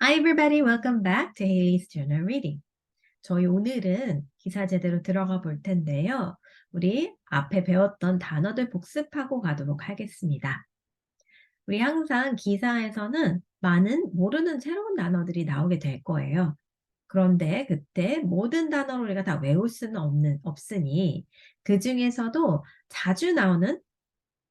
Hi everybody, welcome back to Haley's Journal Reading. 저희 오늘은 기사 제대로 들어가 볼 텐데요. 우리 앞에 배웠던 단어들 복습하고 가도록 하겠습니다. 우리 항상 기사에서는 많은 모르는 새로운 단어들이 나오게 될 거예요. 그런데 그때 모든 단어를 우리가 다 외울 수는 없으니 그 중에서도 자주 나오는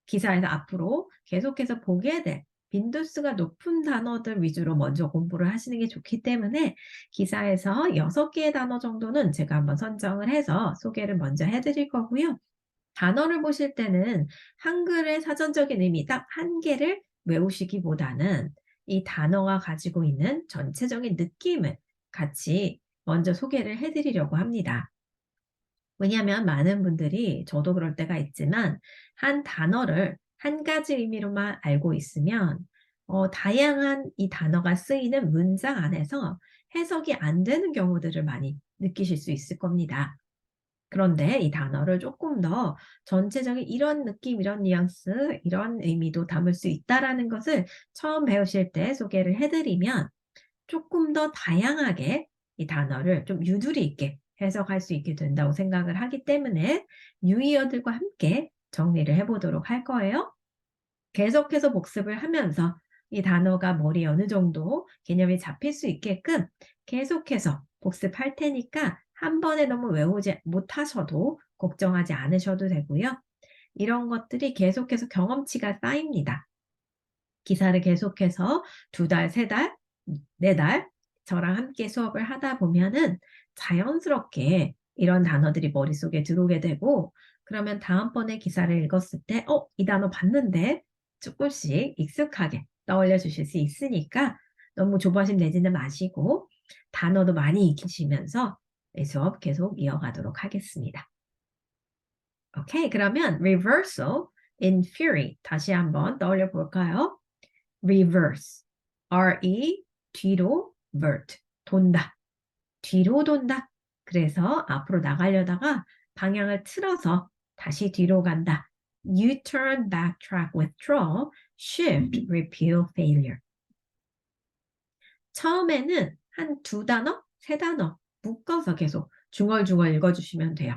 기사에서 앞으로 계속해서 보게 될 빈도수가 높은 단어들 위주로 먼저 공부를 하시는 게 좋기 때문에 기사에서 6개의 단어 정도는 제가 한번 선정을 해서 소개를 먼저 해드릴 거고요. 단어를 보실 때는 한글의 사전적인 의미 딱 한 개를 외우시기보다는 이 단어가 가지고 있는 전체적인 느낌을 같이 먼저 소개를 해드리려고 합니다. 왜냐하면 많은 분들이 저도 그럴 때가 있지만 한 단어를 한 가지 의미로만 알고 있으면 다양한 이 단어가 쓰이는 문장 안에서 해석이 안 되는 경우들을 많이 느끼실 수 있을 겁니다. 그런데 이 단어를 조금 더 전체적인 이런 느낌, 이런 뉘앙스, 이런 의미도 담을 수 있다라는 것을 처음 배우실 때 소개를 해드리면 조금 더 다양하게 이 단어를 좀 유두리 있게 해석할 수 있게 된다고 생각을 하기 때문에 뉴이어들과 함께 정리를 해보도록 할 거예요. 계속해서 복습을 하면서 이 단어가 머리에 어느 정도 개념이 잡힐 수 있게끔 계속해서 복습할 테니까 한 번에 너무 외우지 못하셔도 걱정하지 않으셔도 되고요. 이런 것들이 계속해서 경험치가 쌓입니다. 기사를 계속해서 2달, 3달, 4달 저랑 함께 수업을 하다 보면은 자연스럽게 이런 단어들이 머릿속에 들어오게 되고 그러면 다음번에 기사를 읽었을 때 이 단어 봤는데 조금씩 익숙하게 떠올려 주실 수 있으니까 너무 조바심 내지는 마시고 단어도 많이 익히시면서 이 수업 계속 이어가도록 하겠습니다. 오케이, 그러면 reversal in fury 다시 한번 떠올려 볼까요? reverse, re, 뒤로, vert, 돈다, 뒤로 돈다. 그래서 앞으로 나가려다가 방향을 틀어서 다시 뒤로 간다. U-turn, backtrack, withdraw, shift, repeal, failure. 처음에는 한 2단어, 3단어 묶어서 계속 중얼중얼 읽어주시면 돼요.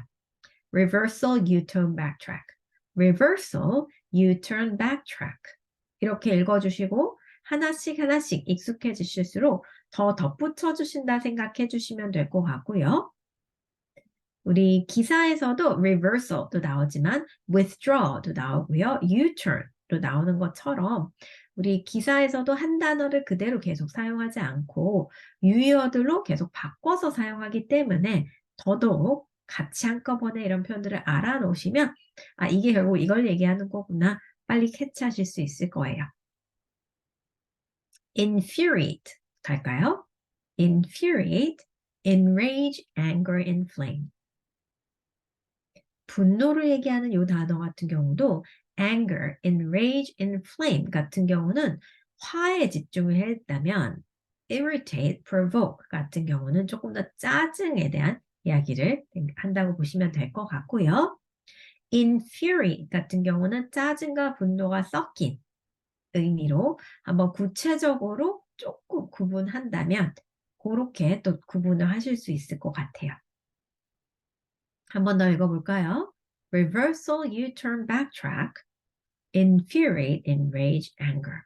reversal, U-turn, backtrack. reversal, U-turn, backtrack. 이렇게 읽어주시고 하나씩 하나씩 익숙해지실수록 더 덧붙여 주신다 생각해 주시면 될 것 같고요. 우리 기사에서도 reversal도 나오지만 withdraw도 나오고요. U-turn도 나오는 것처럼 우리 기사에서도 한 단어를 그대로 계속 사용하지 않고 유의어들로 계속 바꿔서 사용하기 때문에 더더욱 같이 한꺼번에 이런 표현들을 알아놓으시면 이게 결국 이걸 얘기하는 거구나 빨리 캐치하실 수 있을 거예요. infuriate 갈까요? infuriate, enrage, anger, inflame. 분노를 얘기하는 이 단어 같은 경우도 anger, enrage, inflame 같은 경우는 화에 집중을 했다면 irritate, provoke 같은 경우는 조금 더 짜증에 대한 이야기를 한다고 보시면 될 것 같고요. infuri 같은 경우는 짜증과 분노가 섞인 의미로 한번 구체적으로 조금 구분한다면 그렇게 또 구분을 하실 수 있을 것 같아요. 한 번 더 읽어볼까요? Reversal, U-turn, backtrack, infuriate, enrage, anger.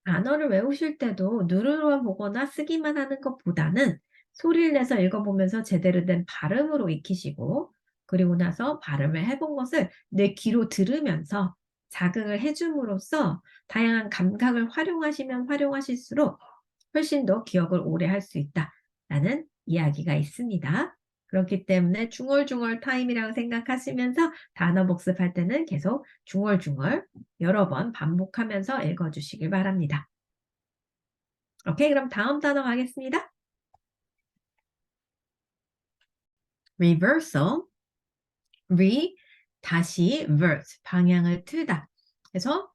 단어를 외우실 때도 눈으로만 보거나 쓰기만 하는 것보다는 소리를 내서 읽어보면서 제대로 된 발음으로 익히시고 그리고 나서 발음을 해본 것을 내 귀로 들으면서 자극을 해줌으로써 다양한 감각을 활용하시면 활용하실수록 훨씬 더 기억을 오래 할 수 있다라는 이야기가 있습니다. 그렇기 때문에 중얼중얼 타임이라고 생각하시면서 단어 복습할 때는 계속 중얼중얼 여러 번 반복하면서 읽어주시길 바랍니다. 오케이, 그럼 다음 단어 가겠습니다. reversal, 다시 verse, 방향을 틀다. 그래서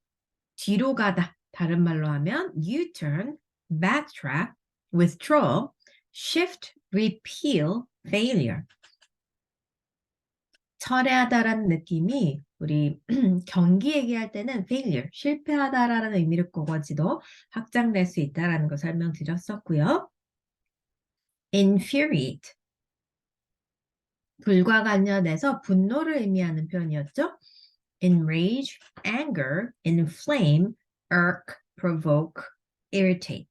뒤로 가다. 다른 말로 하면 U-turn, backtrack, withdraw, shift, repeal, failure. 철회하다라는 느낌이 우리 경기 얘기할 때는 failure, 실패하다라는 의미로까지도 확장될 수 있다라는 걸 설명드렸었고요. infuriate, 불과 관련해서 분노를 의미하는 표현이었죠. enrage, anger, inflame, irk, provoke, irritate.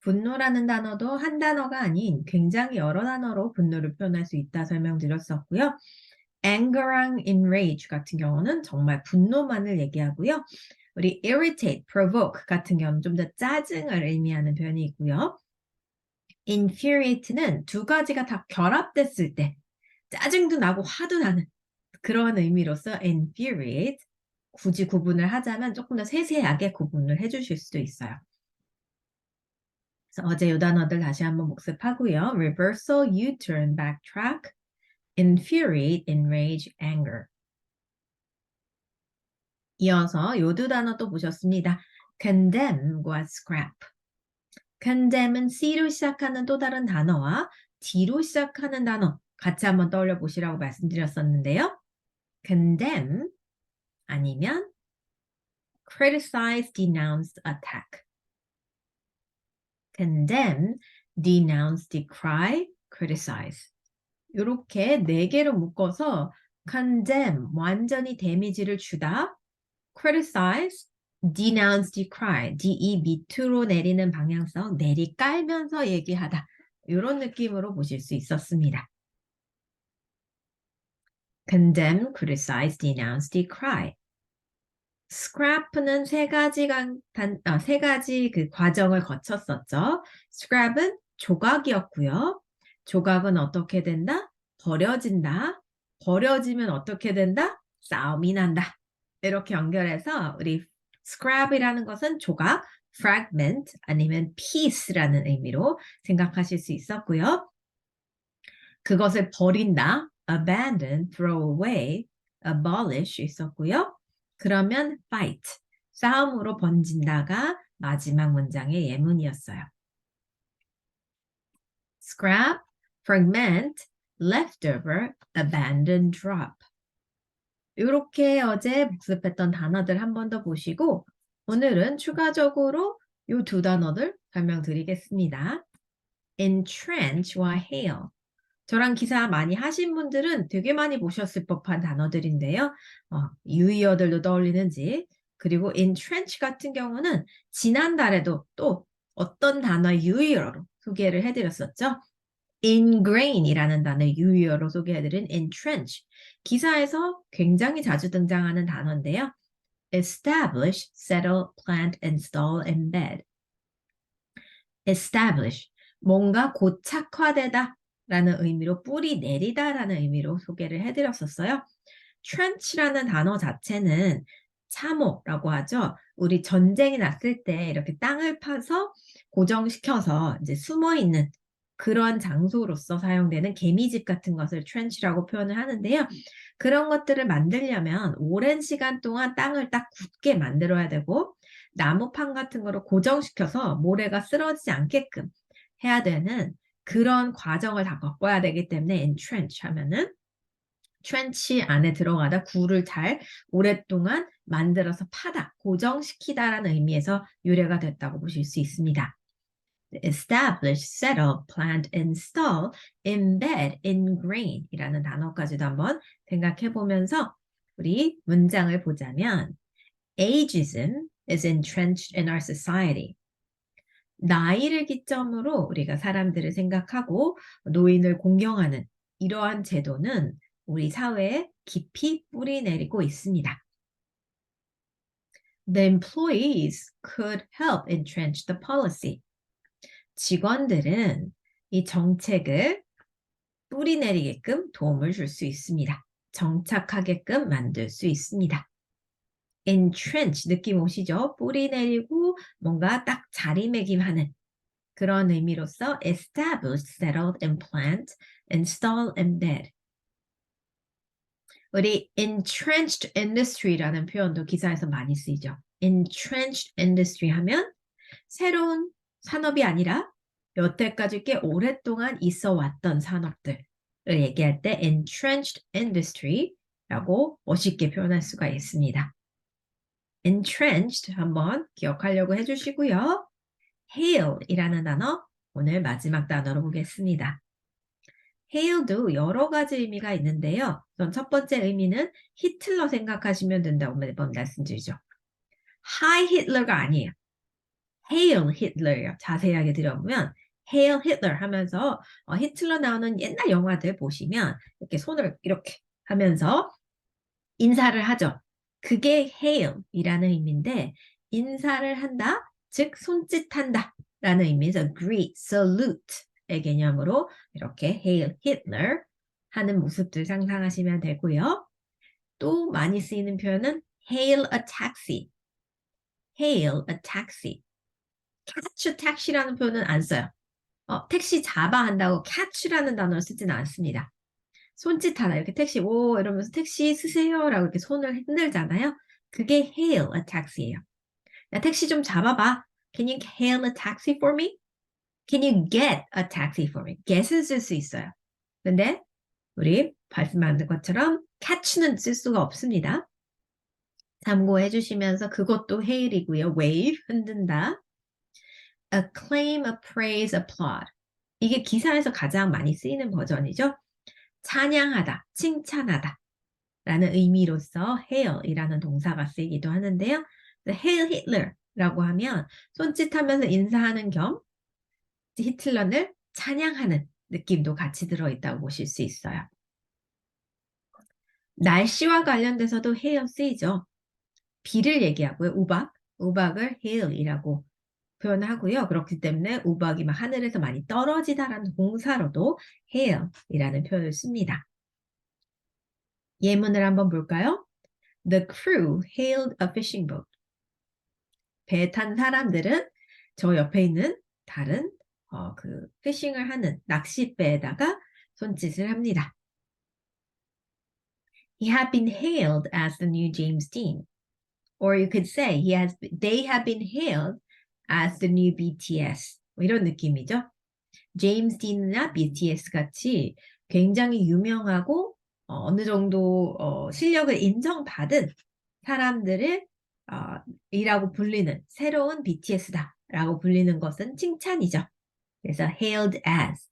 분노라는 단어도 한 단어가 아닌 굉장히 여러 단어로 분노를 표현할 수 있다 설명드렸었고요. anger랑 enrage 같은 경우는 정말 분노만을 얘기하고요. 우리 irritate, provoke 같은 경우는 좀 더 짜증을 의미하는 표현이 있고요. infuriate는 두 가지가 다 결합됐을 때 짜증도 나고 화도 나는 그런 의미로서 infuriate, 굳이 구분을 하자면 조금 더 세세하게 구분을 해주실 수도 있어요. 그래서 어제 이 단어들 다시 한번 복습하고요. reversal, U-turn, backtrack, infuriate, enrage, anger. 이어서 요 두 단어 또 보셨습니다. condemn과 scrap. condemn은 C로 시작하는 또 다른 단어와 D로 시작하는 단어 같이 한번 떠올려 보시라고 말씀드렸었는데요. condemn 아니면 criticize, denounce, attack. condemn, denounce, decry, criticize. 이렇게 네 개로 묶어서 condemn, 완전히 데미지를 주다, criticize, denounce, decry, de 밑으로 내리는 방향성, 내리 깔면서 얘기하다. 이런 느낌으로 보실 수 있었습니다. condemn, criticize, denounce, decry. scrap는 세 가지 그 과정을 거쳤었죠. scrap은 조각이었고요. 조각은 어떻게 된다? 버려진다. 버려지면 어떻게 된다? 싸움이 난다. 이렇게 연결해서 우리 scrap이라는 것은 조각, fragment 아니면 piece라는 의미로 생각하실 수 있었고요. 그것을 버린다, abandon, throw away, abolish 있었고요. 그러면 fight, 싸움으로 번진다가 마지막 문장의 예문이었어요. scrap, fragment, leftover, abandon, drop. 이렇게 어제 복습했던 단어들 한 번 더 보시고 오늘은 추가적으로 이 두 단어들 설명드리겠습니다. entrench와 hail. 저랑 기사 많이 하신 분들은 되게 많이 보셨을 법한 단어들인데요. 유의어들도 떠올리는지 그리고 entrench 같은 경우는 지난달에도 또 어떤 단어 유의어로 소개를 해드렸었죠. ingrain이라는 단어 유의어로 소개해드린 entrench. 기사에서 굉장히 자주 등장하는 단어인데요. establish, settle, plant, install, embed. establish, 뭔가 고착화되다 라는 의미로 뿌리 내리다 라는 의미로 소개를 해드렸었어요. trench라는 단어 자체는 참호라고 하죠. 우리 전쟁이 났을 때 이렇게 땅을 파서 고정시켜서 이제 숨어 있는 그런 장소로서 사용되는 개미집 같은 것을 trench라고 표현을 하는데요. 그런 것들을 만들려면 오랜 시간 동안 땅을 딱 굳게 만들어야 되고 나무판 같은 거를 고정시켜서 모래가 쓰러지지 않게끔 해야 되는 그런 과정을 다 겪어야 되기 때문에 entrench 하면은 trench 안에 들어가다 굴을 잘 오랫동안 만들어서 파다, 고정시키다라는 의미에서 유래가 됐다고 보실 수 있습니다. establish, settle, plant, install, embed, ingrain 이라는 단어까지도 한번 생각해 보면서 우리 문장을 보자면 ageism is entrenched in our society. 나이를 기점으로 우리가 사람들을 생각하고 노인을 공경하는 이러한 제도는 우리 사회에 깊이 뿌리 내리고 있습니다. The employees could help entrench the policy. 직원들은 이 정책을 뿌리 내리게끔 도움을 줄 수 있습니다. 정착하게끔 만들 수 있습니다. entrench 느낌 오시죠? 뿌리 내리고 뭔가 딱 자리매김하는 그런 의미로서 establish, settled, implant, install, embed. 우리 entrenched industry라는 표현도 기사에서 많이 쓰이죠. entrenched industry 하면 새로운 산업이 아니라 여태까지 꽤 오랫동안 있어 왔던 산업들을 얘기할 때 entrenched industry 라고 멋있게 표현할 수가 있습니다. entrenched 한번 기억하려고 해주시고요. hail이라는 단어 오늘 마지막 단어로 보겠습니다. hail도 여러 가지 의미가 있는데요. 우선 첫 번째 의미는 히틀러 생각하시면 된다고 매번 말씀드리죠. Hi Hitler가 아니에요. Hail Hitler예요. 자세하게 들어보면 Hail Hitler 하면서 히틀러 나오는 옛날 영화들 보시면 이렇게 손을 이렇게 하면서 인사를 하죠. 그게 hail이라는 의미인데 인사를 한다, 즉 손짓한다 라는 의미에서 greet, salute의 개념으로 이렇게 hail Hitler 하는 모습들 상상하시면 되고요. 또 많이 쓰이는 표현은 hail a taxi, hail a taxi. catch a taxi라는 표현은 안 써요. 택시 잡아 한다고 catch라는 단어를 쓰지는 않습니다. 손짓하다 이렇게 택시 오 이러면서 택시 쓰세요 라고 이렇게 손을 흔들잖아요. 그게 hail a taxi예요. 야, 택시 좀 잡아봐. Can you hail a taxi for me? Can you get a taxi for me? get은 쓸 수 있어요. 근데 우리 말씀하는 것처럼 catch는 쓸 수가 없습니다. 참고해 주시면서 그것도 hail이고요. wave 흔든다. acclaim, appraise, applaud. 이게 기사에서 가장 많이 쓰이는 버전이죠. 찬양하다, 칭찬하다 라는 의미로서 hail이라는 동사가 쓰이기도 하는데요. hail Hitler라고 하면 손짓하면서 인사하는 겸 히틀러를 찬양하는 느낌도 같이 들어있다고 보실 수 있어요. 날씨와 관련돼서도 hail 쓰이죠. 비를 얘기하고요. 우박을 hail이라고 표현하고요. 그렇기 때문에 우박이 막 하늘에서 많이 떨어지다라는 동사로도 hail이라는 표현을 씁니다. 예문을 한번 볼까요? The crew hailed a fishing boat. 배에 탄 사람들은 저 옆에 있는 다른 피싱을 하는 낚싯배에다가 손짓을 합니다. He had been hailed as the new James Dean. Or you could say they have been hailed as the new BTS. 이런 느낌이죠. 제임스 딘이나 BTS 같이 굉장히 유명하고 어느 정도 실력을 인정받은 사람들을 이라고 불리는 새로운 BTS다 라고 불리는 것은 칭찬이죠. 그래서 hailed as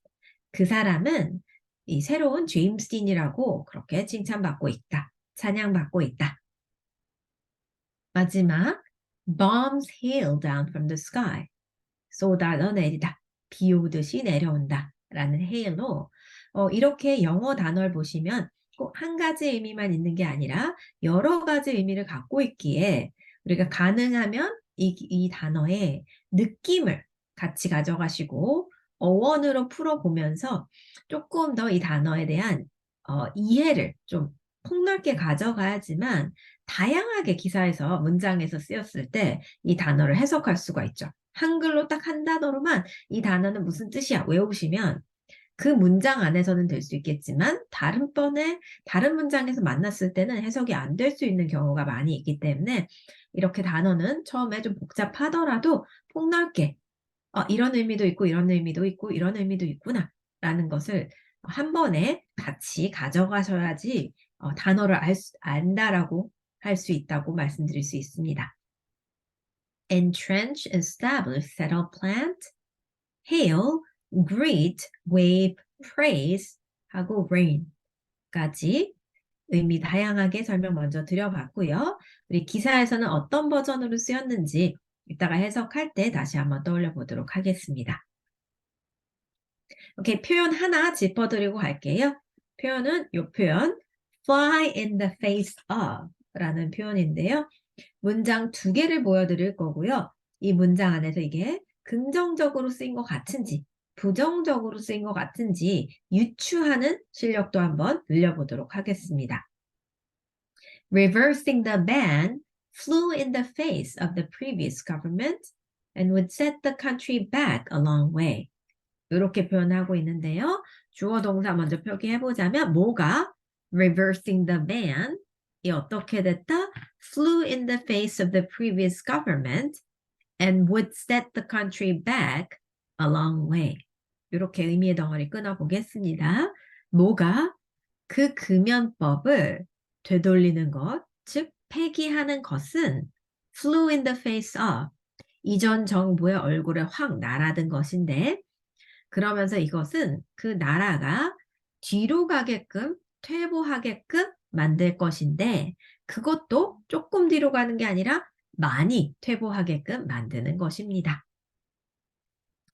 그 사람은 이 새로운 제임스 딘이라고 그렇게 칭찬받고 있다. 찬양받고 있다. 마지막 bombs hail down from the sky 쏟아져 내리다. 비 오듯이 내려온다 라는 hail로 이렇게 영어 단어를 보시면 꼭 한 가지 의미만 있는 게 아니라 여러 가지 의미를 갖고 있기에 우리가 가능하면 이 단어의 느낌을 같이 가져가시고 어원으로 풀어보면서 조금 더 이 단어에 대한 이해를 좀 폭넓게 가져가야지만 다양하게 기사에서 문장에서 쓰였을 때 이 단어를 해석할 수가 있죠. 한글로 딱 한 단어로만 이 단어는 무슨 뜻이야 외우시면 그 문장 안에서는 될 수 있겠지만 다른 번에 다른 문장에서 만났을 때는 해석이 안 될 수 있는 경우가 많이 있기 때문에 이렇게 단어는 처음에 좀 복잡하더라도 폭넓게 이런 의미도 있고 이런 의미도 있고 이런 의미도 있구나 라는 것을 한 번에 같이 가져가셔야지 단어를 안다라고 할 수 있다고 말씀드릴 수 있습니다. Entrench, establish, settle, plant, hail, greet, wave, praise 하고 rain까지 의미 다양하게 설명 먼저 드려봤고요. 우리 기사에서는 어떤 버전으로 쓰였는지 이따가 해석할 때 다시 한번 떠올려 보도록 하겠습니다. 오케이, 표현 하나 짚어드리고 갈게요. 표현은 이 표현 fly in the face of 라는 표현인데요. 문장 두 개를 보여드릴 거고요. 이 문장 안에서 이게 긍정적으로 쓰인 것 같은지 부정적으로 쓰인 것 같은지 유추하는 실력도 한번 늘려보도록 하겠습니다. Reversing the ban flew in the face of the previous government and would set the country back a long way. 이렇게 표현하고 있는데요. 주어 동사 먼저 표기해보자면 뭐가 reversing the ban 이 어떻게 됐다? flew in the face of the previous government and would set the country back a long way. 이렇게 의미의 덩어리 끊어보겠습니다. 뭐가 그 금연법을 되돌리는 것, 즉 폐기하는 것은 flew in the face of 이전 정부의 얼굴에 확 날아든 것인데 그러면서 이것은 그 나라가 뒤로 가게끔 퇴보하게끔 만들 것인데 그것도 조금 뒤로 가는 게 아니라 많이 퇴보하게끔 만드는 것입니다.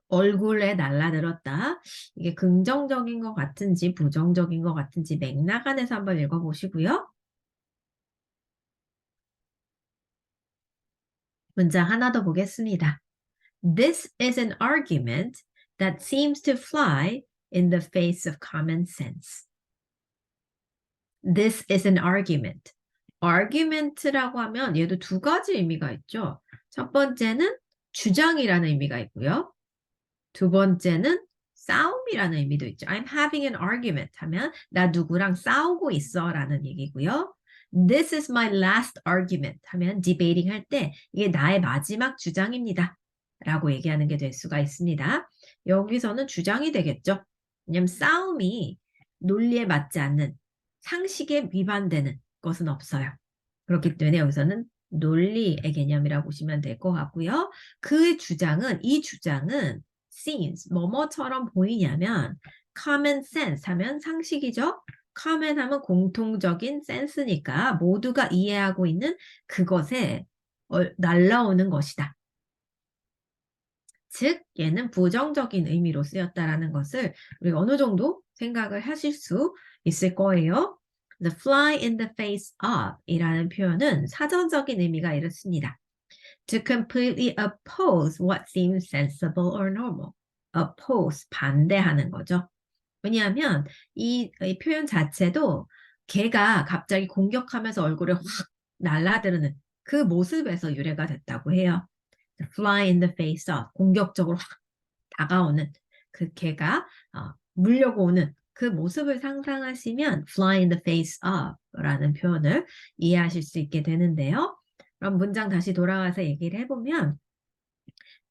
얼굴에 날라들었다. 이게 긍정적인 것 같은지 부정적인 것 같은지 맥락 안에서 한번 읽어보시고요. 문장 하나 더 보겠습니다. This is an argument that seems to fly in the face of common sense. This is an argument. argument라고 하면 얘도 두 가지 의미가 있죠. 첫 번째는 주장이라는 의미가 있고요. 두 번째는 싸움이라는 의미도 있죠. I'm having an argument 하면 나 누구랑 싸우고 있어 라는 얘기고요. This is my last argument 하면 디베이팅 할 때 이게 나의 마지막 주장입니다. 라고 얘기하는 게 될 수가 있습니다. 여기서는 주장이 되겠죠. 왜냐하면 싸움이 논리에 맞지 않는 상식에 위반되는 것은 없어요. 그렇기 때문에 여기서는 논리의 개념이라고 보시면 될 것 같고요. 이 주장은 seems, 뭐뭐처럼 보이냐면 common sense 하면 상식이죠. common 하면 공통적인 sense니까 모두가 이해하고 있는 그것에 날라오는 것이다. 즉 얘는 부정적인 의미로 쓰였다라는 것을 우리 어느 정도 생각을 하실 수 있을 거예요. The fly in the face of 이라는 표현은 사전적인 의미가 이렇습니다. To completely oppose what seems sensible or normal. oppose, 반대하는 거죠. 왜냐하면 이 표현 자체도 걔가 갑자기 공격하면서 얼굴에 확 날아드는 그 모습에서 유래가 됐다고 해요. fly in the face of, 공격적으로 확 다가오는 그 걔가 물려고 오는 그 모습을 상상하시면 fly in the face of 라는 표현을 이해하실 수 있게 되는데요. 그럼 문장 다시 돌아와서 얘기를 해보면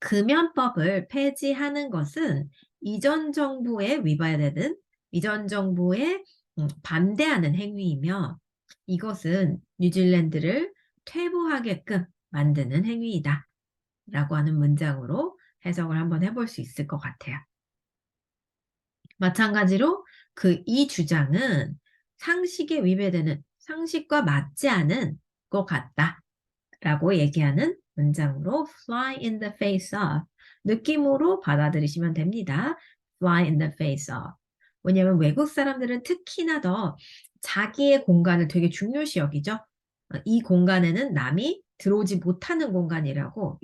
금연법을 폐지하는 것은 이전 정부에 위반되는 이전 정부에 반대하는 행위이며 이것은 뉴질랜드를 퇴보하게끔 만드는 행위이다. 라고 하는 문장으로 해석을 한번 해볼 수 있을 것 같아요. 마찬가지로 이 주장은 상식에 위배되는 상식과 맞지 않은 것 같다. 라고 얘기하는 문장으로 fly in the face of 느낌으로 받아들이시면 됩니다. fly in the face of 왜냐하면 외국 사람들은 특히나 더 자기의 공간을 되게 중요시 여기죠. 이 공간에는 남이 들어오지 못하는 공간이라고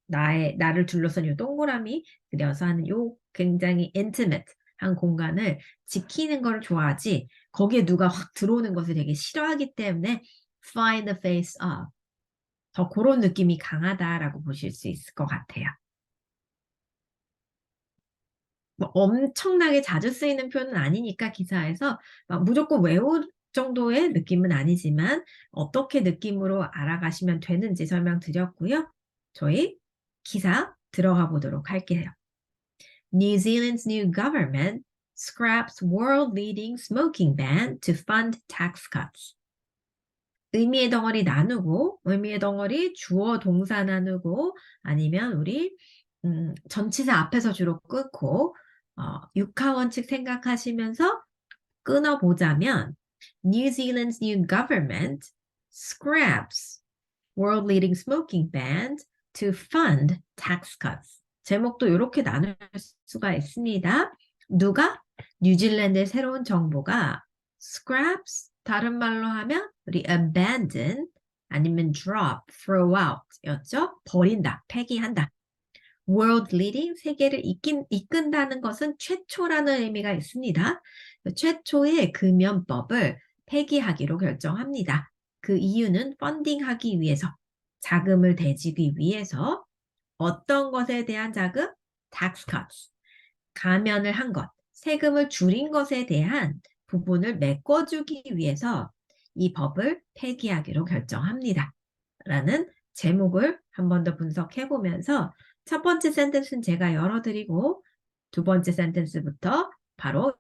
나를 둘러싼 요 동그라미 그려서 하는 요 굉장히 intimate 한 공간을 지키는 걸 좋아하지 거기에 누가 확 들어오는 것을 되게 싫어하기 때문에 fly in the face of 더 그런 느낌이 강하다라고 보실 수 있을 것 같아요. 뭐 엄청나게 자주 쓰이는 표현은 아니니까 기사에서 막 무조건 외울 정도의 느낌은 아니지만 어떻게 느낌으로 알아가시면 되는지 설명드렸고요. 저희 기사 들어가 보도록 할게요. New Zealand's new government scraps world-leading smoking ban to fund tax cuts. 의미의 덩어리 나누고 의미의 덩어리 주어 동사 나누고 아니면 우리 전치사 앞에서 주로 끊고 육하원칙 생각하시면서 끊어보자면 New Zealand's new government scraps world-leading smoking ban to fund tax cuts. 제목도 이렇게 나눌 수가 있습니다. 누가? 뉴질랜드의 새로운 정부가 scraps 다른 말로 하면 우리 abandon 아니면 drop, throw out 였죠? 버린다, 폐기한다. world leading, 세계를 이끈다는 것은 최초라는 의미가 있습니다. 최초의 금연법을 폐기하기로 결정합니다. 그 이유는 펀딩하기 위해서, 자금을 대주기 위해서 어떤 것에 대한 자금? tax cuts, 감면을 한 것, 세금을 줄인 것에 대한 부분을 메꿔주기 위해서 이 법을 폐기하기로 결정합니다. 라는 제목을 한 번 더 분석해 보면서 첫 번째 센텐스는 제가 열어드리고 두 번째 센텐스부터 바로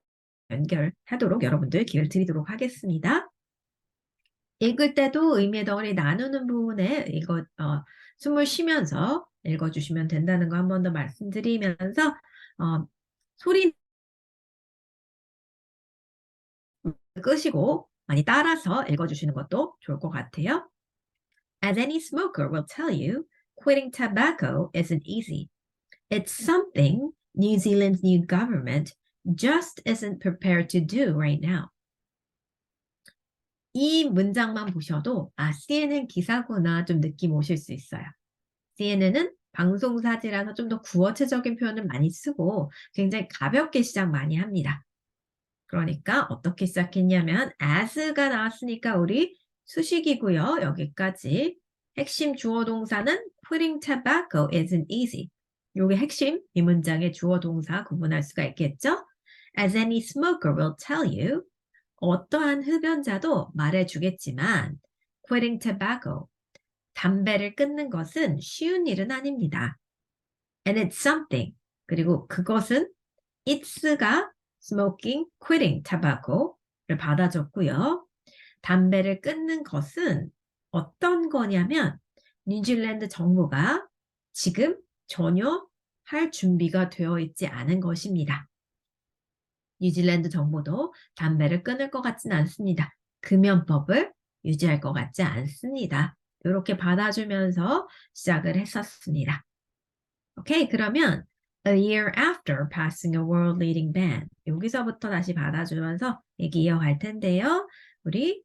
연결하도록 여러분들 기회를 드리도록 하겠습니다. 읽을 때도 의미의 덩어리 나누는 부분에 숨을 쉬면서 읽어주시면 된다는 거 한 번 더 말씀드리면서 소리 끄시고 많이 따라서 읽어주시는 것도 좋을 것 같아요. As any smoker will tell you, quitting tobacco isn't easy. It's something New Zealand's new government just isn't prepared to do right now. 이 문장만 보셔도 CNN 기사구나 좀 느낌 오실 수 있어요. CNN은 방송사지라서 좀 더 구어체적인 표현을 많이 쓰고 굉장히 가볍게 시작 많이 합니다. 그러니까 어떻게 시작했냐면 as가 나왔으니까 우리 수식이고요. 여기까지. 핵심 주어 동사는 quitting tobacco isn't easy. 요게 핵심 이 문장의 주어 동사 구분할 수가 있겠죠? As any smoker will tell you, 어떠한 흡연자도 말해주겠지만 quitting tobacco, 담배를 끊는 것은 쉬운 일은 아닙니다. And it's something. 그리고 그것은 it's가 smoking, quitting tobacco를 받아줬고요. 담배를 끊는 것은 어떤 거냐면 뉴질랜드 정부가 지금 전혀 할 준비가 되어 있지 않은 것입니다. 뉴질랜드 정부도 담배를 끊을 것 같지는 않습니다. 금연법을 유지할 것 같지 않습니다. 이렇게 받아주면서 시작을 했었습니다. 오케이, 그러면 A year after passing a world-leading ban. 여기서부터 다시 받아주면서 얘기 이어갈 텐데요. 우리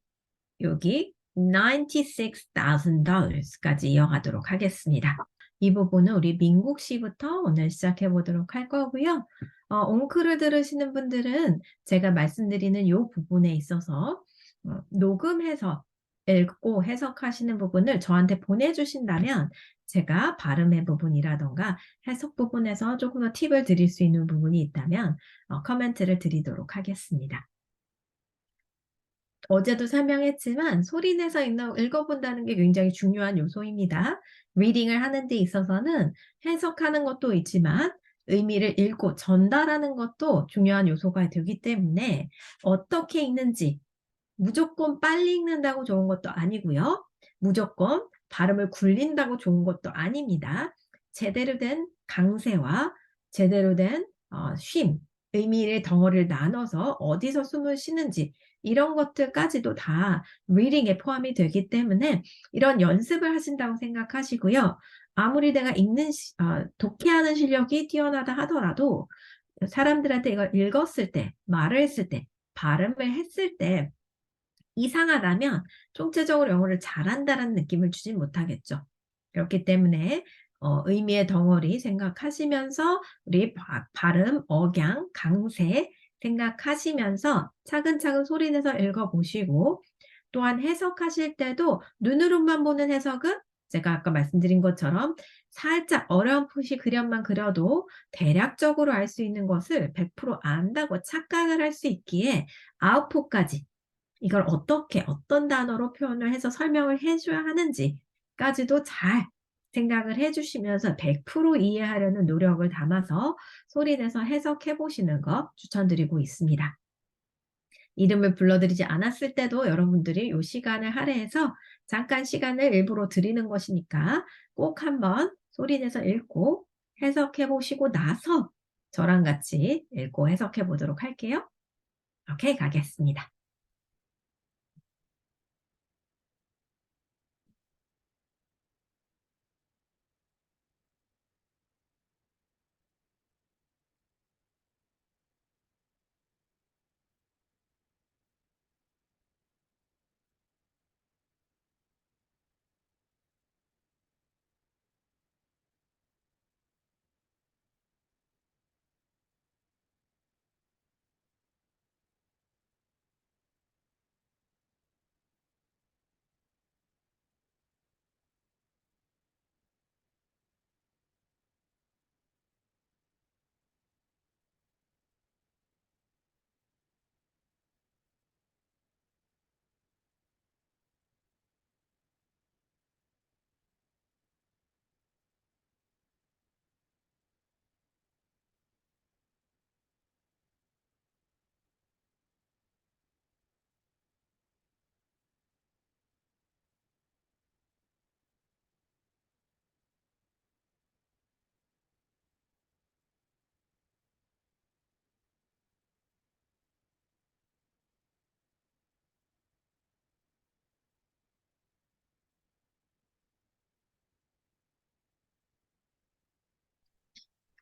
여기 $96,000까지 이어가도록 하겠습니다. 이 부분은 우리 민국시부터 오늘 시작해 보도록 할 거고요. 옹크를 들으시는 분들은 제가 말씀드리는 이 부분에 있어서 녹음해서 읽고 해석하시는 부분을 저한테 보내주신다면 제가 발음의 부분이라던가 해석 부분에서 조금 더 팁을 드릴 수 있는 부분이 있다면 커멘트를 드리도록 하겠습니다. 어제도 설명했지만 소리내서 읽어본다는 게 굉장히 중요한 요소입니다. 리딩을 하는 데 있어서는 해석하는 것도 있지만 의미를 읽고 전달하는 것도 중요한 요소가 되기 때문에 어떻게 읽는지 무조건 빨리 읽는다고 좋은 것도 아니고요. 무조건 발음을 굴린다고 좋은 것도 아닙니다. 제대로 된 강세와 제대로 된 쉼, 의미의 덩어리를 나눠서 어디서 숨을 쉬는지 이런 것들까지도 다 리딩에 포함이 되기 때문에 이런 연습을 하신다고 생각하시고요. 아무리 내가 독해하는 실력이 뛰어나다 하더라도 사람들한테 이걸 읽었을 때, 말을 했을 때, 발음을 했을 때 이상하다면 총체적으로 영어를 잘한다는 느낌을 주진 못하겠죠. 그렇기 때문에 의미의 덩어리 생각하시면서 우리 발음, 억양, 강세 생각하시면서 차근차근 소리내서 읽어보시고 또한 해석하실 때도 눈으로만 보는 해석은 제가 아까 말씀드린 것처럼 살짝 어려운 표시 그림만 그려도 대략적으로 알 수 있는 것을 100% 안다고 착각을 할 수 있기에 아웃풋까지 이걸 어떻게 어떤 단어로 표현을 해서 설명을 해줘야 하는지까지도 잘 생각을 해주시면서 100% 이해하려는 노력을 담아서 소리내서 해석해 보시는 거 추천드리고 있습니다. 이름을 불러드리지 않았을 때도 여러분들이 이 시간을 할애해서 잠깐 시간을 일부러 드리는 것이니까 꼭 한번 소리내서 읽고 해석해 보시고 나서 저랑 같이 읽고 해석해 보도록 할게요. 오케이, 가겠습니다.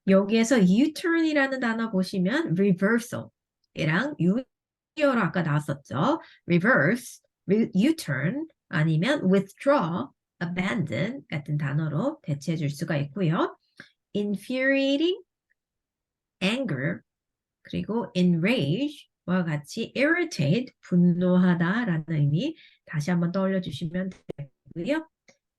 여기에서 U-turn이라는 단어 보시면 reversal이랑 U-로 아까 나왔었죠. reverse, U-turn 아니면 withdraw, abandon 같은 단어로 대체해 줄 수가 있고요. infuriating, anger, 그리고 enrage와 같이 irritate, 분노하다라는 의미 다시 한번 떠올려 주시면 되고요.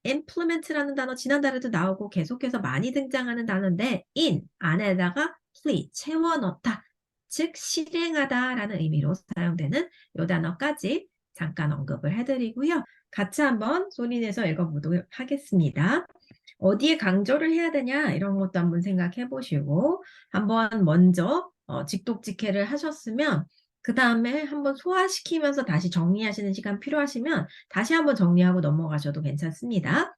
implement라는 단어 지난달에도 나오고 계속해서 많이 등장하는 단어인데 in 안에다가 ple 채워 넣다 즉 실행하다라는 의미로 사용되는 이 단어까지 잠깐 언급을 해드리고요. 같이 한번 소리 내서 읽어보도록 하겠습니다. 어디에 강조를 해야 되냐 이런 것도 한번 생각해 보시고 한번 먼저 직독직해를 하셨으면 그 다음에 한번 소화시키면서 다시 정리하시는 시간 필요하시면 다시 한번 정리하고 넘어가셔도 괜찮습니다.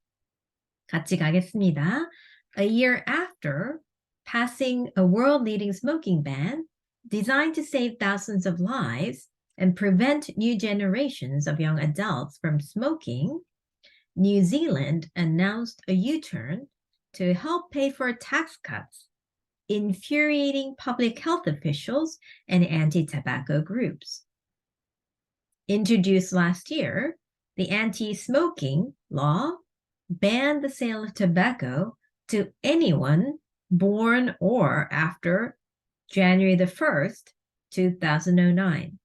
같이 가겠습니다. A year after passing a world-leading smoking ban designed to save thousands of lives and prevent new generations of young adults from smoking, New Zealand announced a U-turn to help pay for tax cuts, infuriating public health officials and anti-tobacco groups. Introduced last year, the anti-smoking law banned the sale of tobacco to anyone born or after January the 1st, 2009.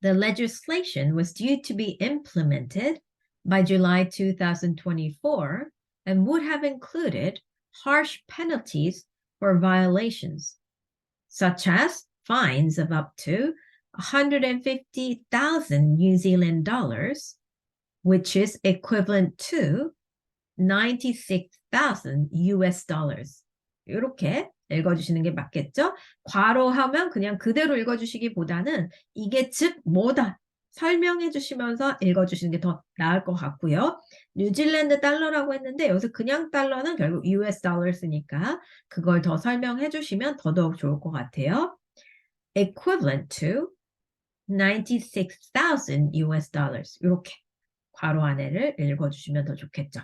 The legislation was due to be implemented by July 2024 and would have included harsh penalties for violations, such as fines of up to 150,000 New Zealand dollars, which is equivalent to 96,000 US dollars. 이렇게 읽어주시는 게 맞겠죠? 괄호하면 그냥 그대로 읽어주시기보다는 이게 즉 뭐다 설명해 주시면서 읽어주시는 게 더 나을 것 같고요. 뉴질랜드 달러라고 했는데 여기서 그냥 달러는 결국 US dollars니까 그걸 더 설명해 주시면 더더욱 좋을 것 같아요. equivalent to 96,000 US dollars 이렇게 괄호 안에를 읽어주시면 더 좋겠죠.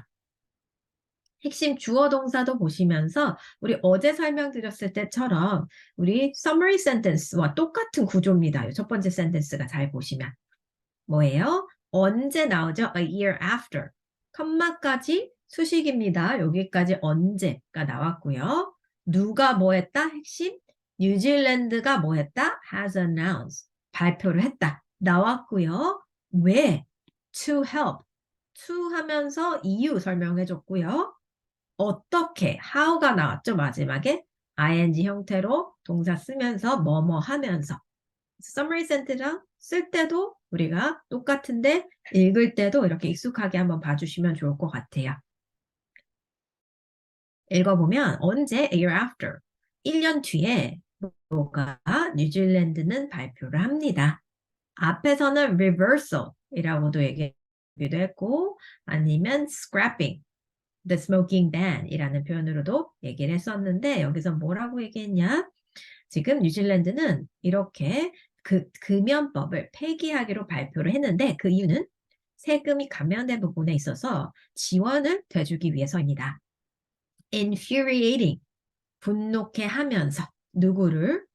핵심 주어 동사도 보시면서 우리 어제 설명드렸을 때처럼 우리 summary sentence와 똑같은 구조입니다. 첫 번째 센텐스가 잘 보시면 뭐예요? 언제 나오죠? A year after. 컴마까지 수식입니다. 여기까지 언제가 나왔고요. 누가 뭐 했다? 핵심 뉴질랜드가 뭐 했다? has announced. 발표를 했다. 나왔고요. 왜? to help. to 하면서 이유 설명해 줬고요. 어떻게, how가 나왔죠, 마지막에. ing 형태로 동사 쓰면서 뭐뭐 하면서. summary sentence랑 쓸 때도 우리가 똑같은데 읽을 때도 이렇게 익숙하게 한번 봐주시면 좋을 것 같아요. 읽어보면 언제, a year after, 1년 뒤에 뭐가 뉴질랜드는 발표를 합니다. 앞에서는 reversal이라고도 얘기하기도 했고 아니면 scrapping, the smoking ban이라는 표현으로도 얘기를 했었는데 여기서 뭐라고 얘기했냐? 지금 뉴질랜드는 이렇게 금연법을 폐기하기로 발표를 했는데 그 이유는 세금이 감면된 부분에 있어서 지원을 돼주기 위해서입니다. infuriating, 분노케 하면서 누구를?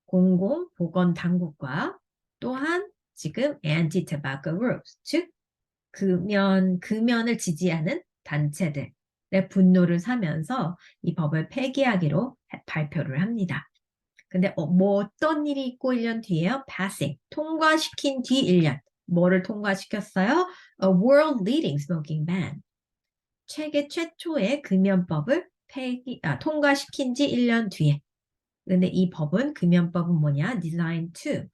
공공보건당국과 또한 지금 anti-tobacco groups, 즉 금연을 지지하는 단체들의 분노를 사면서 이 법을 폐기하기로 발표를 합니다. 근데 뭐 어떤 일이 있고 1년 뒤에요? passing, 통과시킨 뒤 1년. 뭐를 통과시켰어요? A world leading smoking ban. 세계 최초의 금연법을 통과시킨 지 1년 뒤에. 근데 이 법은 금연법은 뭐냐? designed to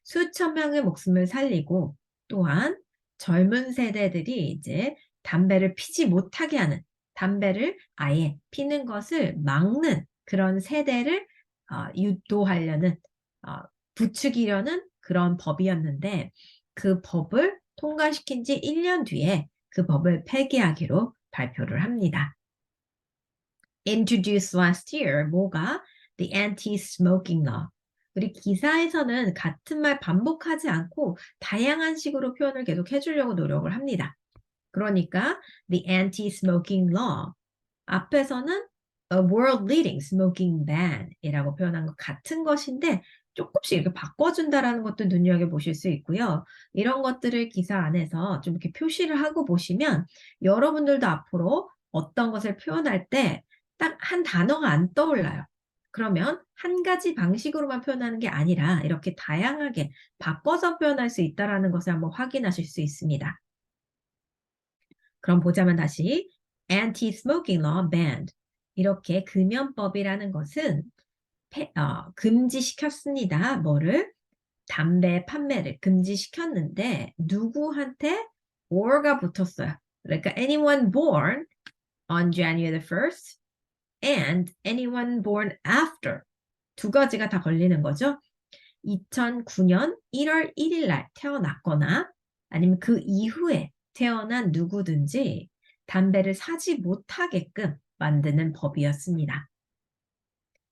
수천 명의 목숨을 살리고 또한 젊은 세대들이 이제 담배를 피지 못하게 하는 담배를 아예 피는 것을 막는 그런 세대를 유도하려는 부추기려는 그런 법이었는데 그 법을 통과시킨 지 1년 뒤에 그 법을 폐기하기로 발표를 합니다. Introduced last year, 뭐가? The anti-smoking law. 우리 기사에서는 같은 말 반복하지 않고 다양한 식으로 표현을 계속 해주려고 노력을 합니다. 그러니까 the anti-smoking law 앞에서는 a world leading smoking ban이라고 표현한 것 같은 것인데 조금씩 이렇게 바꿔준다라는 것도 눈여겨보실 수 있고요. 이런 것들을 기사 안에서 좀 이렇게 표시를 하고 보시면 여러분들도 앞으로 어떤 것을 표현할 때 딱 한 단어가 안 떠올라요. 그러면 한 가지 방식으로만 표현하는 게 아니라 이렇게 다양하게 바꿔서 표현할 수 있다는 것을 한번 확인하실 수 있습니다. 그럼 보자면 다시 anti-smoking law banned. 이렇게 금연법이라는 것은 금지시켰습니다. 뭐를? 담배 판매를 금지시켰는데 누구한테 or가 붙었어요. 그러니까 anyone born on January the 1st and anyone born after 두 가지가 다 걸리는 거죠. 2009년 1월 1일 날 태어났거나 아니면 그 이후에 태어난 누구든지 담배를 사지 못하게끔 만드는 법이었습니다.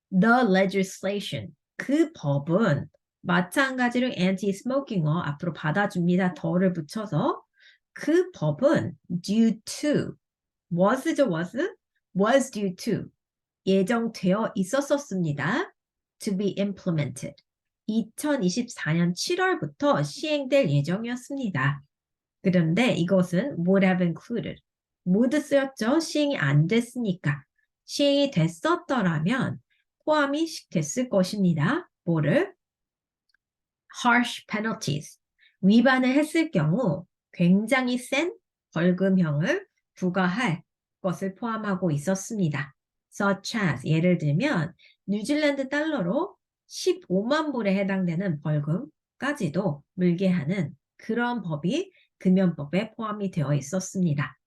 The legislation, 그 법은 마찬가지로 anti-smoking law 앞으로 받아줍니다. 더를 붙여서 그 법은 due to, was due to 예정되어 있었습니다. to be implemented. 2024년 7월부터 시행될 예정이었습니다. 그런데 이것은 would have included. mood 쓰였죠. 시행이 안 됐으니까. 시행이 됐었더라면 포함이 됐을 것입니다. 뭐를? harsh penalties. 위반을 했을 경우 굉장히 센 벌금형을 부과할 것을 포함하고 있었습니다. such as 예를 들면 뉴질랜드 달러로 15만 불에 해당되는 벌금까지도 물게 하는 그런 법이 금연법에 포함이 되어 있었습니다.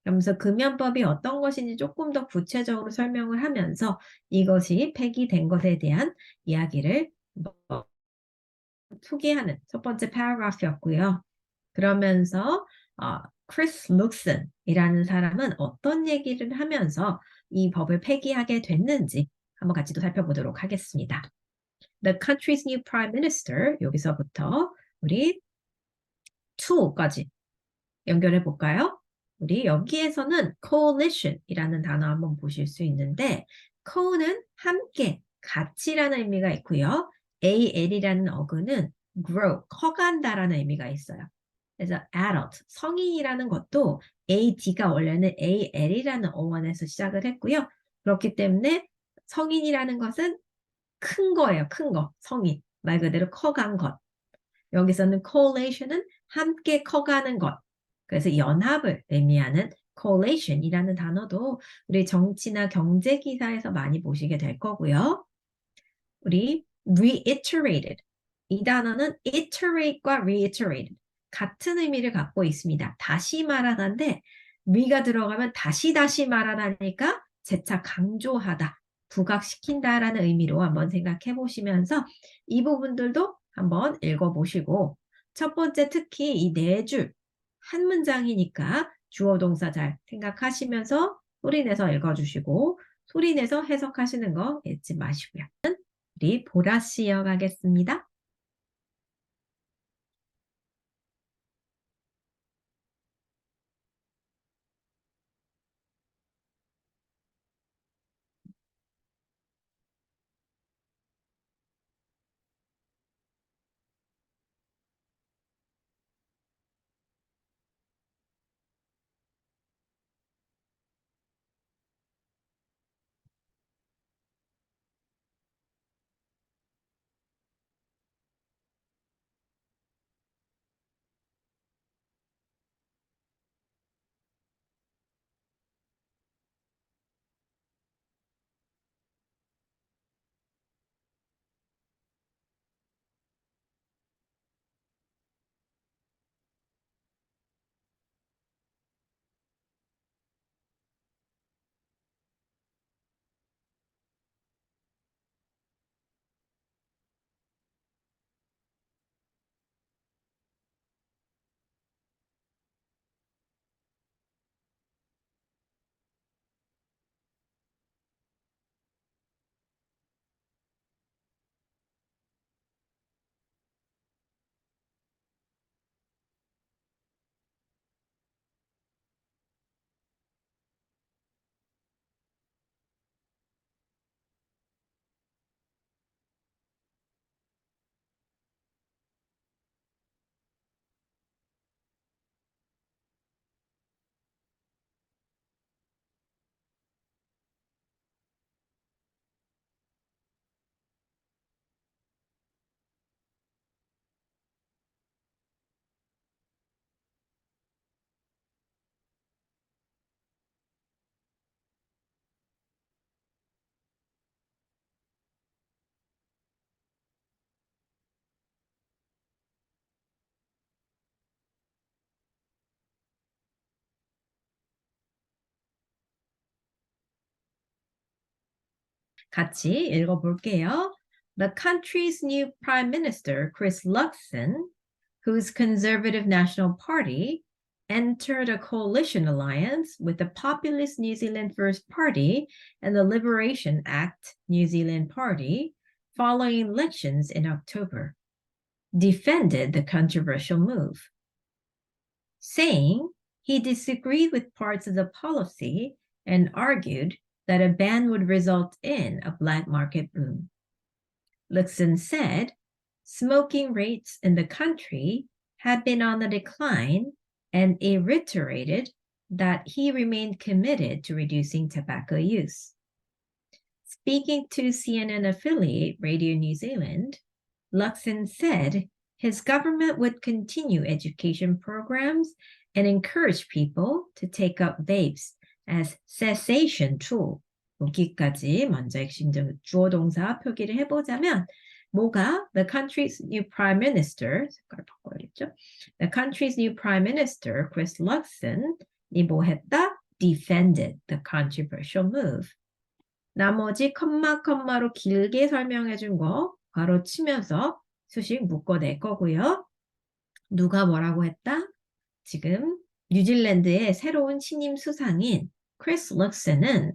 그러면서 금연법이 어떤 것인지 조금 더 구체적으로 설명을 하면서 이것이 폐기된 것에 대한 이야기를 소개하는 첫 번째 패러그래프였고요. 그러면서 크리스 룩슨이라는 사람은 어떤 얘기를 하면서 이 법을 폐기하게 됐는지 한번 같이 또 살펴보도록 하겠습니다. The country's new prime minister 여기서부터 우리 to까지 연결해 볼까요? 우리 여기에서는 coalition이라는 단어 한번 보실 수 있는데 co는 함께, 같이라는 의미가 있고요. al이라는 어근은 grow, 커간다라는 의미가 있어요. 그래서 adult, 성인이라는 것도 ad가 원래는 al이라는 어원에서 시작을 했고요. 그렇기 때문에 성인이라는 것은 큰 거예요. 큰 거, 성인. 말 그대로 커간 것. 여기서는 coalition은 함께 커가는 것. 그래서 연합을 의미하는 coalition이라는 단어도 우리 정치나 경제 기사에서 많이 보시게 될 거고요. 우리 reiterated. 이 단어는 iterate과 reiterated. 같은 의미를 갖고 있습니다. 다시 말하다인데 re가 들어가면 다시 말하다니까 재차 강조하다, 부각시킨다라는 의미로 한번 생각해 보시면서 이 부분들도 한번 읽어보시고 첫 번째 특히 이 네 줄 한 문장이니까 주어 동사 잘 생각하시면서 소리내서 읽어주시고 소리내서 해석하시는 거 잊지 마시고요. 우리 보라 씨 이어가겠습니다. 같이 읽어볼게요. The country's new prime minister, Chris Luxon, whose Conservative National Party entered a coalition alliance with the populist New Zealand First Party and the Liberation Act New Zealand Party following elections in October, defended the controversial move, saying he disagreed with parts of the policy and argued that a ban would result in a black market boom. Luxon said smoking rates in the country had been on the decline and reiterated that he remained committed to reducing tobacco use. Speaking to CNN affiliate Radio New Zealand, Luxon said his government would continue education programs and encourage people to take up vapes as cessation tool. 여기까지 먼저 핵심 주어 동사 표기를 해보자면 뭐가 the country's new prime minister 색깔 바꿔야겠죠? The country's new prime minister Chris Luxon 이 뭐 했다? defended the controversial move. 나머지 컴마로 길게 설명해 준 거 바로 치면서 수식 묶어낼 거고요. 누가 뭐라고 했다? 지금 뉴질랜드의 새로운 신임 수상인 크리스 럭슨은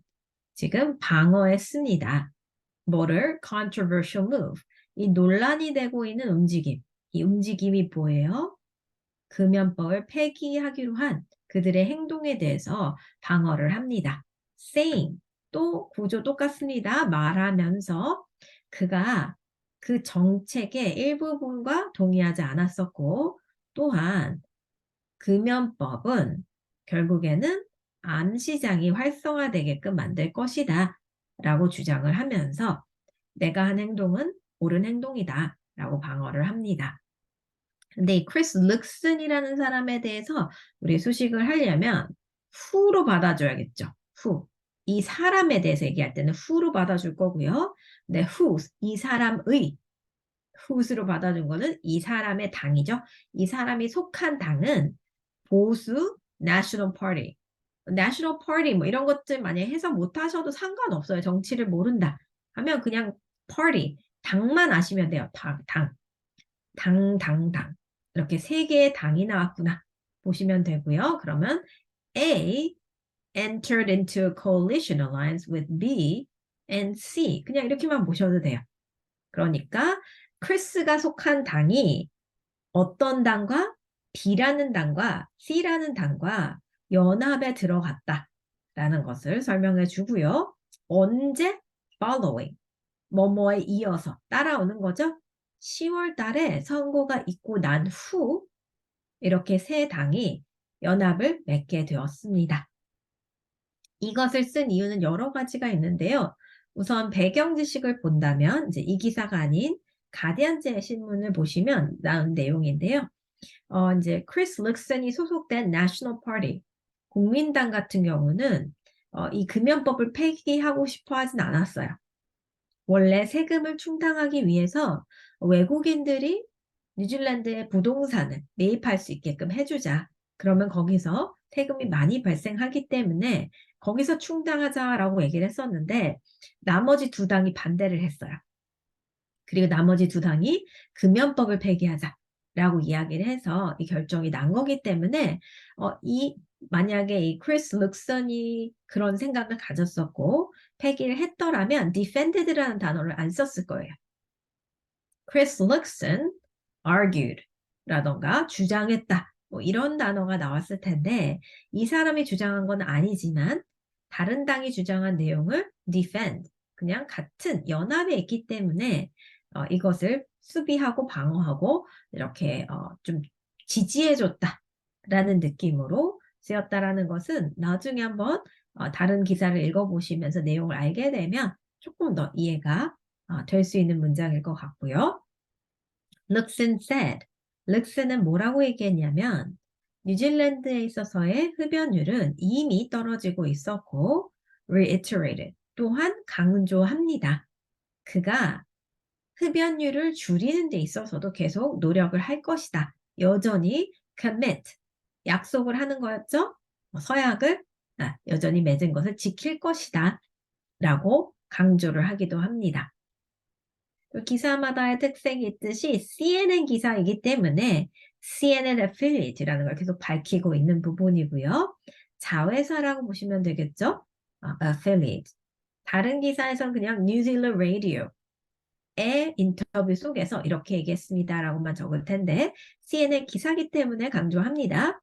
지금 방어했습니다. 뭐를? controversial move. 이 논란이 되고 있는 움직임. 이 움직임이 뭐예요? 금연법을 폐기하기로 한 그들의 행동에 대해서 방어를 합니다. saying. 또 구조 똑같습니다. 말하면서 그가 그 정책의 일부분과 동의하지 않았었고 또한 금연법은 결국에는 암시장이 활성화되게끔 만들 것이다 라고 주장을 하면서 내가 한 행동은 옳은 행동이다 라고 방어를 합니다. 근데 이 크리스 룩슨이라는 사람에 대해서 우리 수식을 하려면 who로 받아줘야겠죠. who. 이 사람에 대해서 얘기할 때는 who로 받아줄 거고요. 근데 whose, 이 사람의 whose로 받아준 거는 이 사람의 당이죠. 이 사람이 속한 당은 보수 National Party. National Party 뭐 이런 것들 만약에 해석 못 하셔도 상관없어요. 정치를 모른다 하면 그냥 party, 당만 아시면 돼요. 당. 이렇게 세 개의 당이 나왔구나 보시면 되고요. 그러면 A entered into a coalition alliance with B and C. 그냥 이렇게만 보셔도 돼요. 그러니까 크리스가 속한 당이 어떤 당과 B라는 당과 C라는 당과 연합에 들어갔다라는 것을 설명해 주고요. 언제? following. 뭐뭐에 이어서 따라오는 거죠. 10월 달에 선거가 있고 난 후 이렇게 세 당이 연합을 맺게 되었습니다. 이것을 쓴 이유는 여러 가지가 있는데요. 우선 배경 지식을 본다면 이제 이 기사가 아닌 가디언즈의 신문을 보시면 나온 내용인데요. 이제 크리스 룩슨이 소속된 내셔널 파티 국민당 같은 경우는 이 금연법을 폐기하고 싶어 하진 않았어요. 원래 세금을 충당하기 위해서 외국인들이 뉴질랜드의 부동산을 매입할 수 있게끔 해주자. 그러면 거기서 세금이 많이 발생하기 때문에 거기서 충당하자라고 얘기를 했었는데 나머지 두 당이 반대를 했어요. 그리고 나머지 두 당이 금연법을 폐기하자라고 이야기를 해서 이 결정이 난 거기 때문에 만약에 이 크리스 룩슨이 그런 생각을 가졌었고 폐기를 했더라면 defended라는 단어를 안 썼을 거예요. 크리스 룩슨 argued 라던가 주장했다 뭐 이런 단어가 나왔을 텐데 이 사람이 주장한 건 아니지만 다른 당이 주장한 내용을 defend 그냥 같은 연합에 있기 때문에 이것을 수비하고 방어하고 이렇게 좀 지지해줬다라는 느낌으로 쓰였다라는 것은 나중에 한번 다른 기사를 읽어보시면서 내용을 알게 되면 조금 더 이해가 될 수 있는 문장일 것 같고요. Luxon said, 룩슨은 뭐라고 얘기했냐면 뉴질랜드에 있어서의 흡연율은 이미 떨어지고 있었고 reiterated, 또한 강조합니다. 그가 흡연율을 줄이는 데 있어서도 계속 노력을 할 것이다. 여전히 commit, 약속을 하는 거였죠. 서약을 여전히 맺은 것을 지킬 것이다. 라고 강조를 하기도 합니다. 또 기사마다의 특색이 있듯이 CNN 기사이기 때문에 CNN affiliate라는 걸 계속 밝히고 있는 부분이고요. 자회사라고 보시면 되겠죠? affiliate. 다른 기사에서는 그냥 New Zealand Radio의 인터뷰 속에서 이렇게 얘기했습니다라고만 적을 텐데 CNN 기사기 때문에 강조합니다.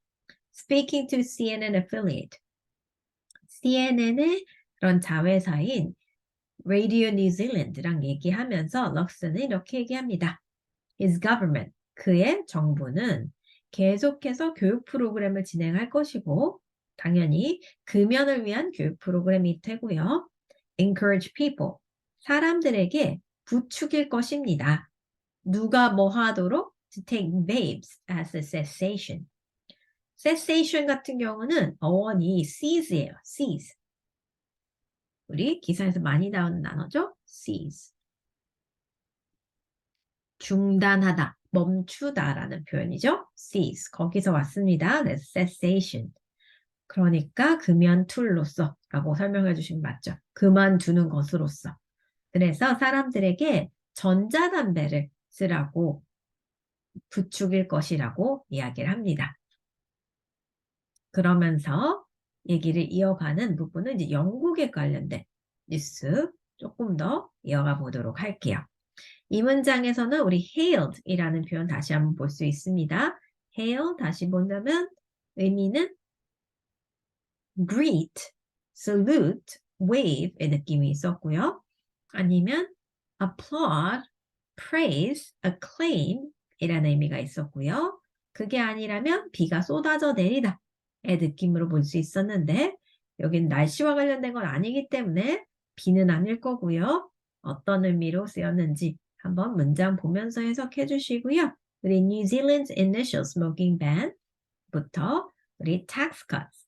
Speaking to CNN affiliate. CNN의 그런 자회사인 Radio New Zealand랑 얘기하면서 럭스는 이렇게 얘기합니다. His government, 그의 정부는 계속해서 교육 프로그램을 진행할 것이고 당연히 금연을 위한 교육 프로그램이 되고요. Encourage people, 사람들에게 부추길 것입니다. 누가 뭐 하도록? To take babes as a cessation. cessation 같은 경우는 어원이 seize예요. seize. 우리 기사에서 많이 나오는 단어죠? seize. 중단하다, 멈추다라는 표현이죠. cease. 거기서 왔습니다. 네, cessation. 그러니까 금연툴로서 라고 설명해 주시면 맞죠. 그만두는 것으로서. 그래서 사람들에게 전자담배를 쓰라고 부추길 것이라고 이야기를 합니다. 그러면서 얘기를 이어가는 부분은 이제 영국에 관련된 뉴스 조금 더 이어가 보도록 할게요. 이 문장에서는 우리 hailed이라는 표현 다시 한번 볼 수 있습니다. hail 다시 본다면 의미는 greet, salute, wave의 느낌이 있었고요. 아니면 applaud, praise, acclaim 이라는 의미가 있었고요. 그게 아니라면 비가 쏟아져 내리다의 느낌으로 볼 수 있었는데 여긴 날씨와 관련된 건 아니기 때문에 비는 아닐 거고요. 어떤 의미로 쓰였는지 한번 문장 보면서 해석해 주시고요. 우리 New Zealand's initial smoking ban부터 우리 tax cuts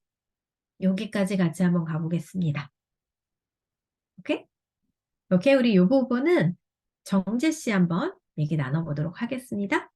여기까지 같이 한번 가보겠습니다. 오케이? 오케이, 우리 이 부분은 정재 씨 한번 얘기 나눠보도록 하겠습니다.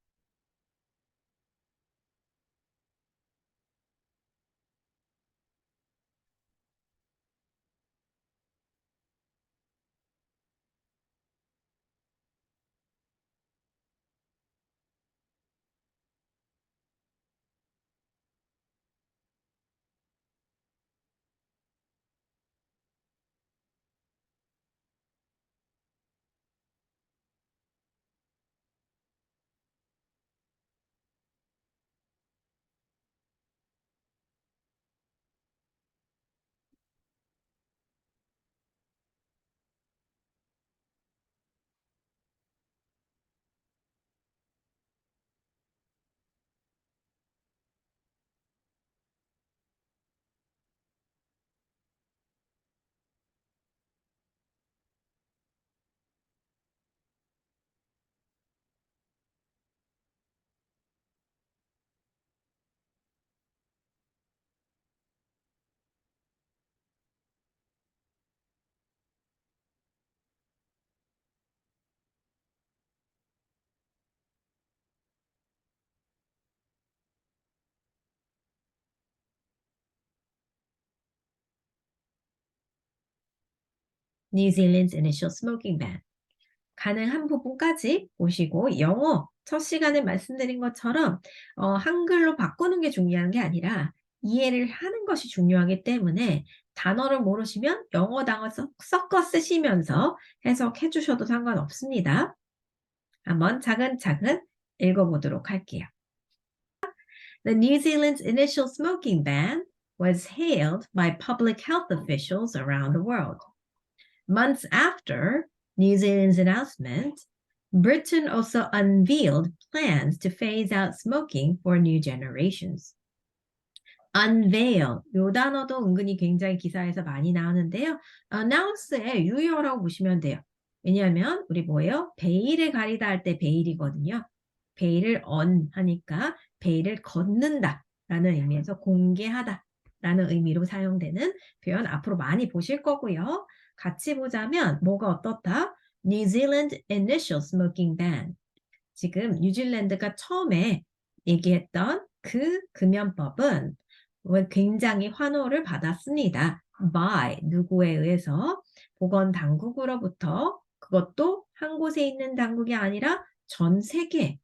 New Zealand's initial smoking ban. 가능한 부분까지 보시고 영어 첫 시간에 말씀드린 것처럼 한글로 바꾸는 게 중요한 게 아니라 이해를 하는 것이 중요하기 때문에 단어를 모르시면 영어 단어 섞어 쓰시면서 해석해 주셔도 상관없습니다. 한번 차근차근 읽어보도록 할게요. The New Zealand's initial smoking ban was hailed by public health officials around the world. Months after New Zealand's announcement, Britain also unveiled plans to phase out smoking for new generations. unveil, 이 단어도 은근히 굉장히 기사에서 많이 나오는데요. announce의 유효라고 보시면 돼요. 왜냐하면 우리 뭐예요? 베일을 가리다 할 때 베일이거든요. 베일을 하니까 베일을 걷는다 라는 의미에서 공개하다 라는 의미로 사용되는 표현 앞으로 많이 보실 거고요. 같이 보자면 뭐가 어떻다? New Zealand initial smoking ban. 지금 뉴질랜드가 처음에 얘기했던 그 금연법은 굉장히 환호를 받았습니다. by 누구에 의해서 보건당국으로부터 그것도 한 곳에 있는 당국이 아니라 전 세계에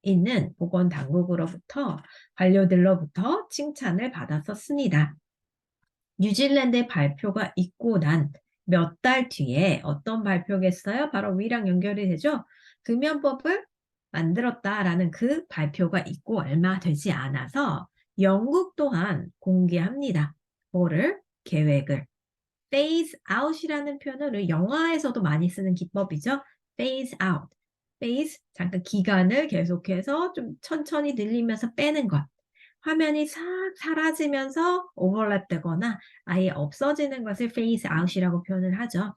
있는 보건당국으로부터 관료들로부터 칭찬을 받았었습니다. 뉴질랜드의 발표가 있고 난 몇 달 뒤에 어떤 발표겠어요? 바로 위랑 연결이 되죠. 금연법을 만들었다라는 그 발표가 있고 얼마 되지 않아서 영국 또한 공개합니다. 뭐를? 계획을. phase out이라는 표현을 영화에서도 많이 쓰는 기법이죠. phase out. phase, 잠깐 기간을 계속해서 좀 천천히 늘리면서 빼는 것. 화면이 싹 사라지면서 오버랩 되거나 아예 없어지는 것을 phase out이라고 표현을 하죠.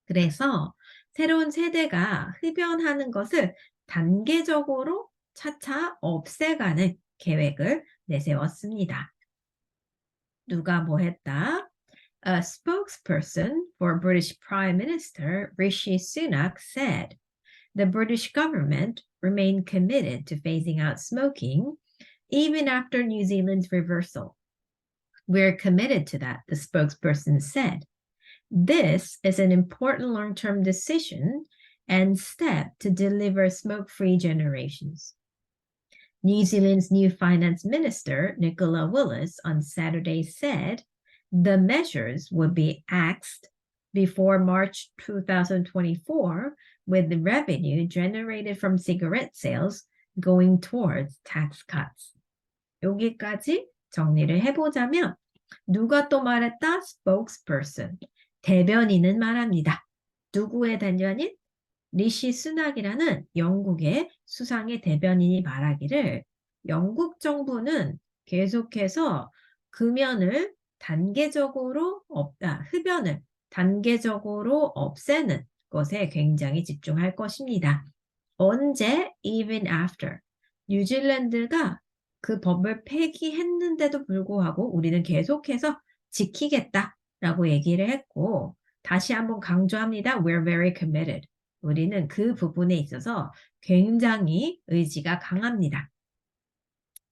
그래서 새로운 세대가 흡연하는 것을 단계적으로 차차 없애가는 계획을 내세웠습니다. 누가 뭐 했다? A spokesperson for British Prime Minister Rishi Sunak said the British government remained committed to phasing out smoking even after New Zealand's reversal. We're committed to that, the spokesperson said. This is an important long-term decision and step to deliver smoke-free generations. New Zealand's new finance minister, Nicola Willis, on Saturday said the measures would be axed before March 2024, with the revenue generated from cigarette sales going towards tax cuts. 여기까지 정리를 해보자면 누가 또 말했다? spokesperson. 대변인은 말합니다. 누구의 대변인? 리시 수낙이라는 영국의 수상의 대변인이 말하기를 영국 정부는 계속해서 금연을 단계적으로 흡연을 단계적으로 없애는 것에 굉장히 집중할 것입니다. 언제? Even after. 뉴질랜드가 그 법을 폐기했는데도 불구하고 우리는 계속해서 지키겠다라고 얘기를 했고 다시 한번 강조합니다. We're very committed. 우리는 그 부분에 있어서 굉장히 의지가 강합니다.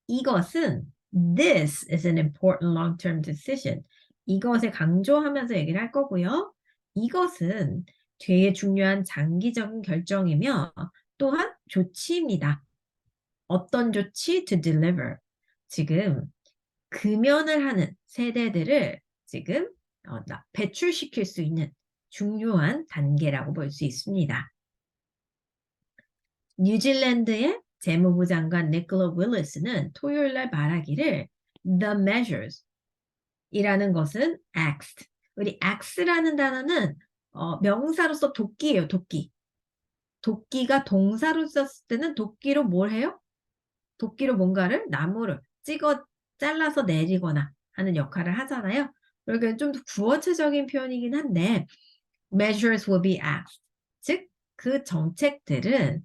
이것은 This is an important long-term decision. 이것에 강조하면서 얘기를 할 거고요. 이것은 되게 중요한 장기적인 결정이며 또한 조치입니다. 어떤 조치? To deliver. 지금 금연을 하는 세대들을 지금 배출시킬 수 있는 중요한 단계라고 볼 수 있습니다. 뉴질랜드의 재무부 장관 니콜라 윌리스는 토요일 날 말하기를 The measures 이라는 것은 axed. 우리 ax라는 단어는 명사로서 도끼예요. 도끼. 도끼가 동사로 썼을 때는 도끼로 뭘 해요? 도끼로 뭔가를 나무를 잘라서 내리거나 하는 역할을 하잖아요. 그러니까 좀 더 구어체적인 표현이긴 한데 measures will be axed. 즉, 그 정책들은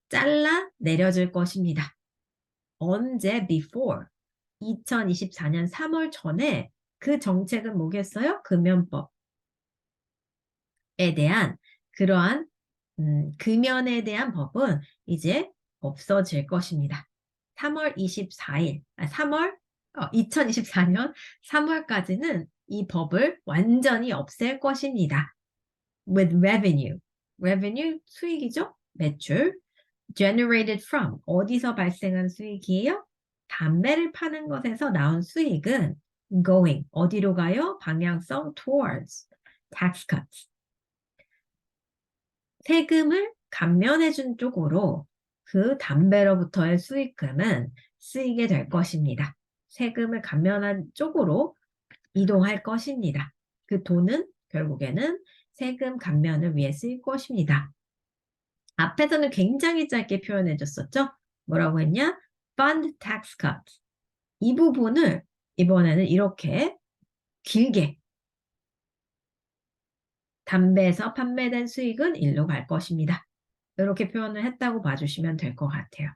잘라 내려질 것입니다. 언제? Before. 2024년 3월 전에 그 정책은 뭐겠어요? 금연법에 대한 그러한 금연에 대한 법은 이제 없어질 것입니다. 2024년 3월까지는 이 법을 완전히 없앨 것입니다. With revenue. revenue 수익이죠? 매출. generated from 어디서 발생한 수익이에요? 담배를 파는 것에서 나온 수익은 going 어디로 가요? 방향성 towards tax cuts. 세금을 감면해 준 쪽으로 그 담배로부터의 수익금은 쓰이게 될 것입니다. 세금을 감면한 쪽으로 이동할 것입니다. 그 돈은 결국에는 세금 감면을 위해 쓰일 것입니다. 앞에서는 굉장히 짧게 표현해 줬었죠? 뭐라고 했냐? Fund tax cuts. 이 부분을 이번에는 이렇게 길게 담배에서 판매된 수익은 일로 갈 것입니다. 이렇게 표현을 했다고 봐주시면 될 것 같아요.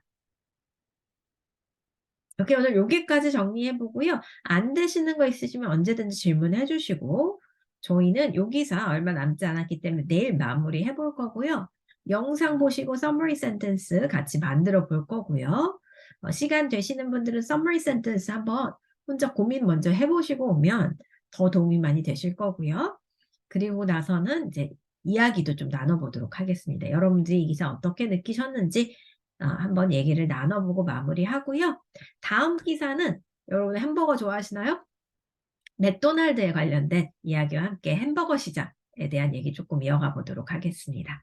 이렇게 오늘 여기까지 정리해보고요. 안 되시는 거 있으시면 언제든지 질문해 주시고 저희는 여기서 얼마 남지 않았기 때문에 내일 마무리 해볼 거고요. 영상 보시고 summary sentence 같이 만들어 볼 거고요. 시간 되시는 분들은 summary sentence 한번 혼자 고민 먼저 해보시고 오면 더 도움이 많이 되실 거고요. 그리고 나서는 이제 이야기도 좀 나눠보도록 하겠습니다. 여러분들이 이 기사 어떻게 느끼셨는지 한번 얘기를 나눠보고 마무리하고요. 다음 기사는 여러분 햄버거 좋아하시나요? 맥도날드에 관련된 이야기와 함께 햄버거 시장에 대한 얘기 조금 이어가 보도록 하겠습니다.